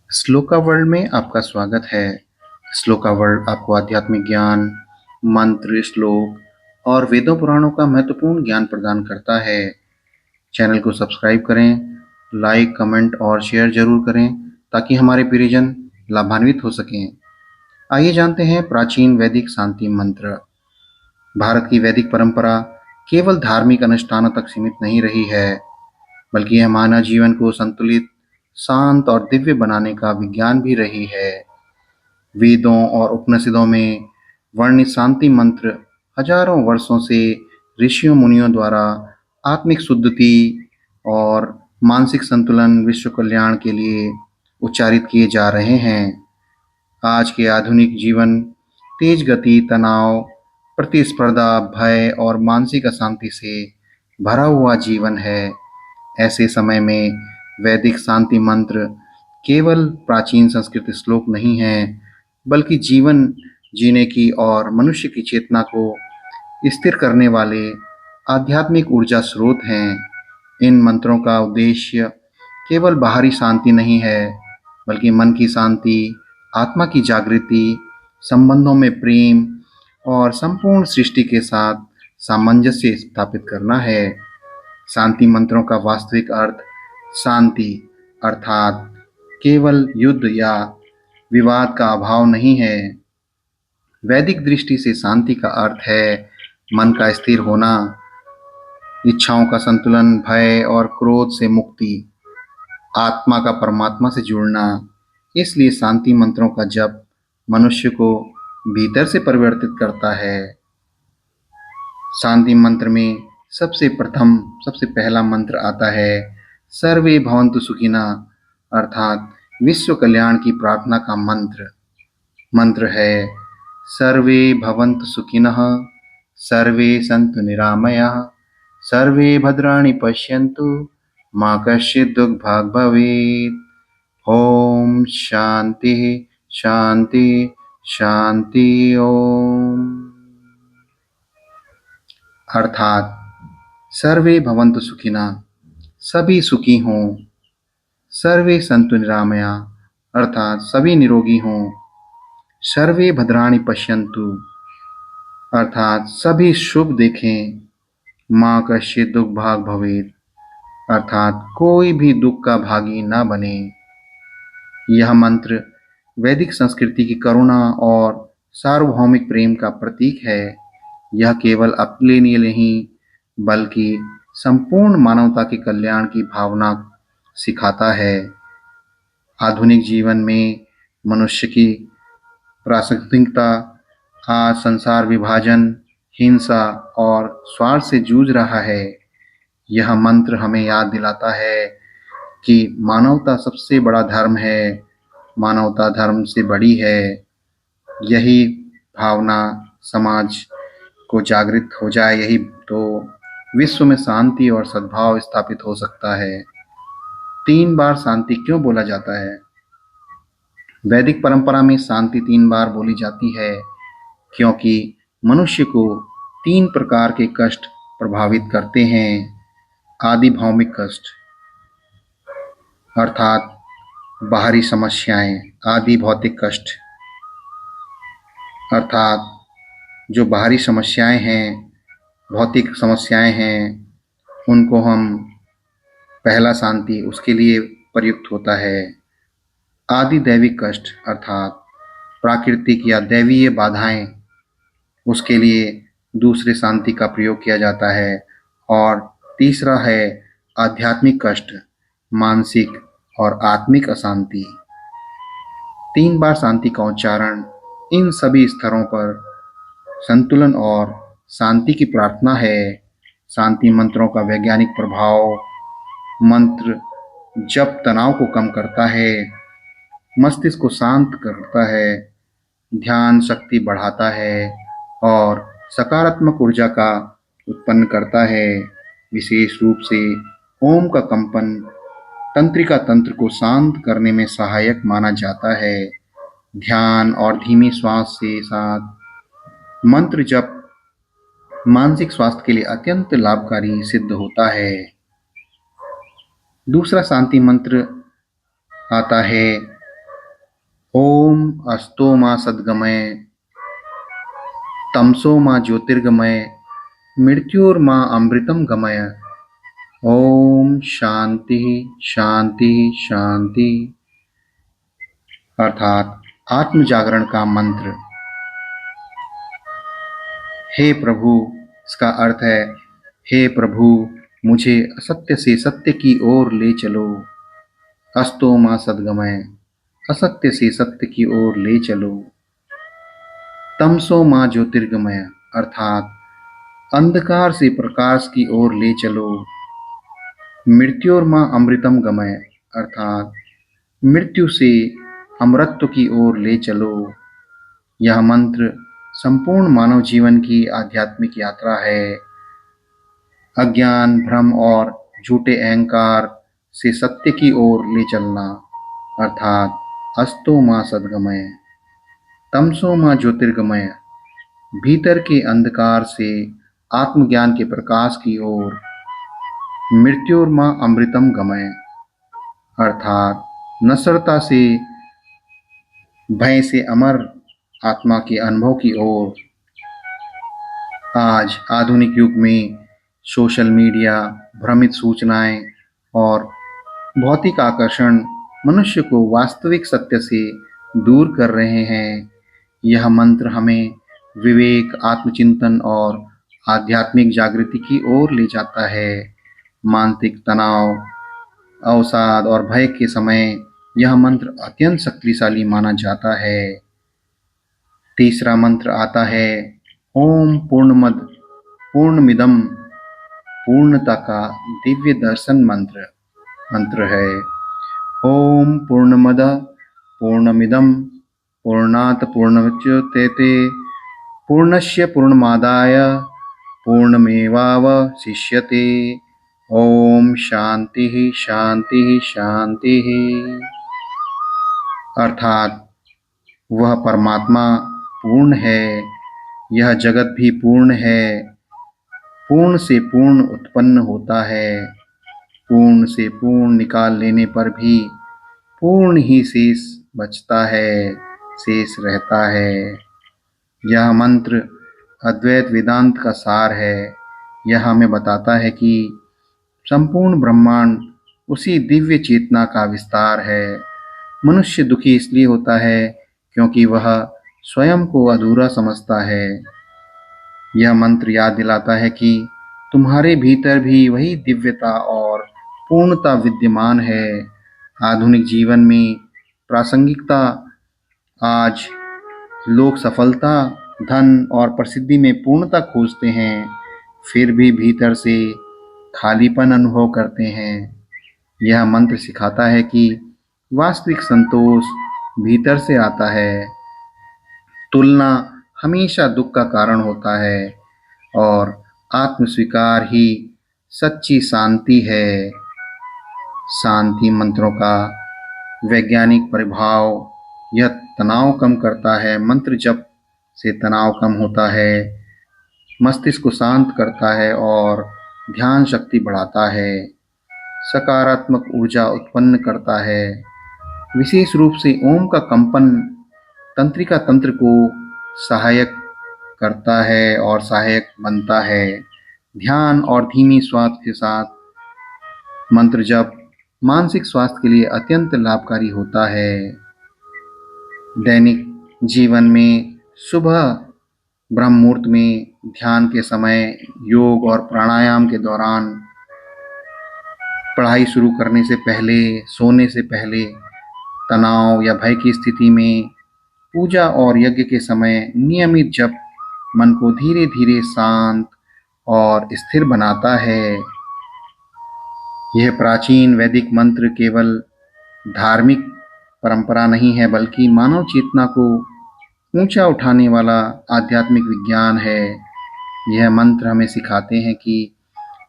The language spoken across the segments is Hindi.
श्लोका वर्ल्ड में आपका स्वागत है। श्लोका वर्ल्ड आपको आध्यात्मिक ज्ञान, मंत्र, श्लोक और वेदों पुराणों का महत्वपूर्ण ज्ञान प्रदान करता है। चैनल को सब्सक्राइब करें, लाइक, कमेंट और शेयर जरूर करें ताकि हमारे प्रियजन लाभान्वित हो सकें। आइए जानते हैं प्राचीन वैदिक शांति मंत्र। भारत की वैदिक परंपरा केवल धार्मिक अनुष्ठानों तक सीमित नहीं रही है, बल्कि यह मानव जीवन को संतुलित, शांत और दिव्य बनाने का विज्ञान भी रही है। वेदों और उपनिषदों में वर्णित शांति मंत्र हजारों वर्षों से ऋषियों मुनियों द्वारा आत्मिक शुद्धि और मानसिक संतुलन, विश्व कल्याण के लिए उच्चारित किए जा रहे हैं। आज के आधुनिक जीवन तेज गति, तनाव, प्रतिस्पर्धा, भय और मानसिक अशांति से भरा हुआ जीवन है। ऐसे समय में वैदिक शांति मंत्र केवल प्राचीन संस्कृत श्लोक नहीं हैं, बल्कि जीवन जीने की और मनुष्य की चेतना को स्थिर करने वाले आध्यात्मिक ऊर्जा स्रोत हैं। इन मंत्रों का उद्देश्य केवल बाहरी शांति नहीं है, बल्कि मन की शांति, आत्मा की जागृति, संबंधों में प्रेम और संपूर्ण सृष्टि के साथ सामंजस्य स्थापित करना है। शांति मंत्रों का वास्तविक अर्थ शांति अर्थात केवल युद्ध या विवाद का अभाव नहीं है। वैदिक दृष्टि से शांति का अर्थ है मन का स्थिर होना, इच्छाओं का संतुलन, भय और क्रोध से मुक्ति, आत्मा का परमात्मा से जुड़ना। इसलिए शांति मंत्रों का जप मनुष्य को भीतर से परिवर्तित करता है। शांति मंत्र में सबसे पहला मंत्र आता है सर्वे भवन्तु सुखिनः, अर्थात विश्व कल्याण की प्रार्थना का मंत्र है सर्वे भवन्तु सुखिनः, सर्वे सन्तु निरामयाः, सर्वे भद्राणि पश्यन्तु, मा कश्चित् दुःखभाग् भवेत्। ओम शांति शांति शांति ओम। अर्थात सर्वे भवन्तु सुखिनः, सभी सुखी हों। सर्वे सन्तु निरामयाः, अर्थात सभी निरोगी हों। सर्वे भद्राणि पश्यन्तु, अर्थात सभी शुभ देखें। मा कश्चित् दुःखभाग् भवेत्, अर्थात कोई भी दुख का भागी न बने। यह मंत्र वैदिक संस्कृति की करुणा और सार्वभौमिक प्रेम का प्रतीक है। यह केवल अपने लिए नहीं, बल्कि संपूर्ण मानवता के कल्याण की भावना सिखाता है। आधुनिक जीवन में मनुष्य की प्रासंगिकता आज संसार विभाजन, हिंसा और स्वार्थ से जूझ रहा है। यह मंत्र हमें याद दिलाता है कि मानवता सबसे बड़ा धर्म है, मानवता धर्म से बड़ी है। यही भावना समाज को जागृत हो जाए, यही तो विश्व में शांति और सद्भाव स्थापित हो सकता है। 3 बार शांति क्यों बोला जाता है? वैदिक परंपरा में शांति 3 बार बोली जाती है क्योंकि मनुष्य को 3 प्रकार के कष्ट प्रभावित करते हैं। आदि भौमिक कष्ट अर्थात बाहरी समस्याएं, आदि भौतिक कष्ट अर्थात जो बाहरी समस्याएं हैं, भौतिक समस्याएं हैं, उनको हम पहला शांति उसके लिए प्रयुक्त होता है। आदि दैविक कष्ट अर्थात प्राकृतिक या दैवीय बाधाएं, उसके लिए दूसरे शांति का प्रयोग किया जाता है। और तीसरा है आध्यात्मिक कष्ट, मानसिक और आत्मिक अशांति। 3 बार शांति का उच्चारण इन सभी स्तरों पर संतुलन और शांति की प्रार्थना है। शांति मंत्रों का वैज्ञानिक प्रभाव: मंत्र जप तनाव को कम करता है, मस्तिष्क को शांत करता है, ध्यान शक्ति बढ़ाता है और सकारात्मक ऊर्जा का उत्पन्न करता है। विशेष रूप से ओम का कंपन तंत्रिका तंत्र को शांत करने में सहायक माना जाता है। ध्यान और धीमी श्वास के साथ मंत्र जप मानसिक स्वास्थ्य के लिए अत्यंत लाभकारी सिद्ध होता है। दूसरा शांति मंत्र आता है ओम अस्तो मा सद्गमय तमसो मा ज्योतिर्गमय मृत्युर्मा अमृतम गमय। ओम शांति शांति शांति। अर्थात आत्म जागरण का मंत्र। हे प्रभु, इसका अर्थ है, हे प्रभु, मुझे असत्य से सत्य की ओर ले चलो। अस्तो मा सद्गमय, असत्य से सत्य की ओर ले चलो। तमसो मा ज्योतिर्गमय, अर्थात अंधकार से प्रकाश की ओर ले चलो। मृत्योर्मा अमृतम गमय, अर्थात मृत्यु से अमरत्व की ओर ले चलो। यह मंत्र संपूर्ण मानव जीवन की आध्यात्मिक यात्रा है। अज्ञान, भ्रम और झूठे अहंकार से सत्य की ओर ले चलना, अर्थात अस्तो मा सद्गमय। तमसो मा ज्योतिर्गमय, भीतर के अंधकार से आत्मज्ञान के प्रकाश की ओर। मृत्युर्मा अमृतम गमय, अर्थात नश्वरता से, भय से अमर आत्मा के अनुभव की ओर। आज आधुनिक युग में सोशल मीडिया, भ्रमित सूचनाएं और भौतिक आकर्षण मनुष्य को वास्तविक सत्य से दूर कर रहे हैं। यह मंत्र हमें विवेक, आत्मचिंतन और आध्यात्मिक जागृति की ओर ले जाता है। मानसिक तनाव, अवसाद और भय के समय यह मंत्र अत्यंत शक्तिशाली माना जाता है। तीसरा मंत्र आता है ओम पूर्णमद पूर्णमिदम, पूर्णता का दिव्य दर्शन मंत्र है। ओम पूर्णमद पूर्णमिदम पूर्णात् पूर्णमुदच्यते पूर्णस्य पूर्णमादाय पूर्णमेवावशिष्यते। ओम शांति शांति शांति। अर्थात वह परमात्मा पूर्ण है, यह जगत भी पूर्ण है। पूर्ण से पूर्ण उत्पन्न होता है, पूर्ण से पूर्ण निकाल लेने पर भी पूर्ण ही शेष बचता है, शेष रहता है। यह मंत्र अद्वैत वेदांत का सार है। यह हमें बताता है कि संपूर्ण ब्रह्मांड उसी दिव्य चेतना का विस्तार है। मनुष्य दुखी इसलिए होता है क्योंकि वह स्वयं को अधूरा समझता है। यह मंत्र याद दिलाता है कि तुम्हारे भीतर भी वही दिव्यता और पूर्णता विद्यमान है। आधुनिक जीवन में प्रासंगिकता, आज लोग सफलता, धन और प्रसिद्धि में पूर्णता खोजते हैं, फिर भी भीतर से खालीपन अनुभव करते हैं। यह मंत्र सिखाता है कि वास्तविक संतोष भीतर से आता है। तुलना हमेशा दुख का कारण होता है और आत्मस्वीकार ही सच्ची शांति है। शांति मंत्रों का वैज्ञानिक प्रभाव, यह तनाव कम करता है। मंत्र जप से तनाव कम होता है, मस्तिष्क को शांत करता है और ध्यान शक्ति बढ़ाता है, सकारात्मक ऊर्जा उत्पन्न करता है। विशेष रूप से ओम का कंपन तंत्रिका तंत्र को सहायक करता है और सहायक बनता है। ध्यान और धीमी श्वास के साथ मंत्र जप मानसिक स्वास्थ्य के लिए अत्यंत लाभकारी होता है। दैनिक जीवन में सुबह ब्रह्म मुहूर्त में, ध्यान के समय, योग और प्राणायाम के दौरान, पढ़ाई शुरू करने से पहले, सोने से पहले, तनाव या भय की स्थिति में, पूजा और यज्ञ के समय नियमित जप मन को धीरे धीरे शांत और स्थिर बनाता है। यह प्राचीन वैदिक मंत्र केवल धार्मिक परंपरा नहीं है, बल्कि मानव चेतना को ऊंचा उठाने वाला आध्यात्मिक विज्ञान है। यह मंत्र हमें सिखाते हैं कि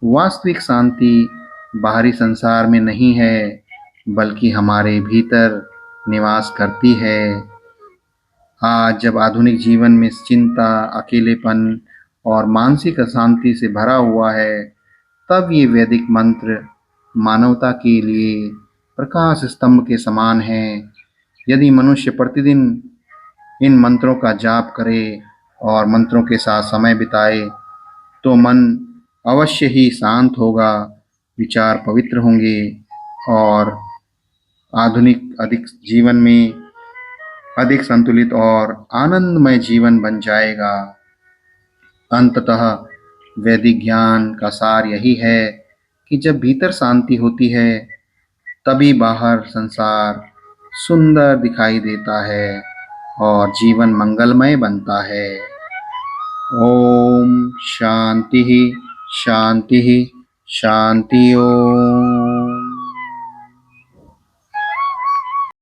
वास्तविक शांति बाहरी संसार में नहीं है, बल्कि हमारे भीतर निवास करती है। आज जब आधुनिक जीवन में चिंता, अकेलेपन और मानसिक अशांति से भरा हुआ है, तब ये वैदिक मंत्र मानवता के लिए प्रकाश स्तंभ के समान हैं। यदि मनुष्य प्रतिदिन इन मंत्रों का जाप करे और मंत्रों के साथ समय बिताए तो मन अवश्य ही शांत होगा, विचार पवित्र होंगे और आधुनिक अधिक जीवन में अधिक संतुलित और आनंदमय जीवन बन जाएगा। अंततः वैदिक ज्ञान का सार यही है कि जब भीतर शांति होती है तभी बाहर संसार सुंदर दिखाई देता है और जीवन मंगलमय बनता है। ओम शांति शांति शांति ओम।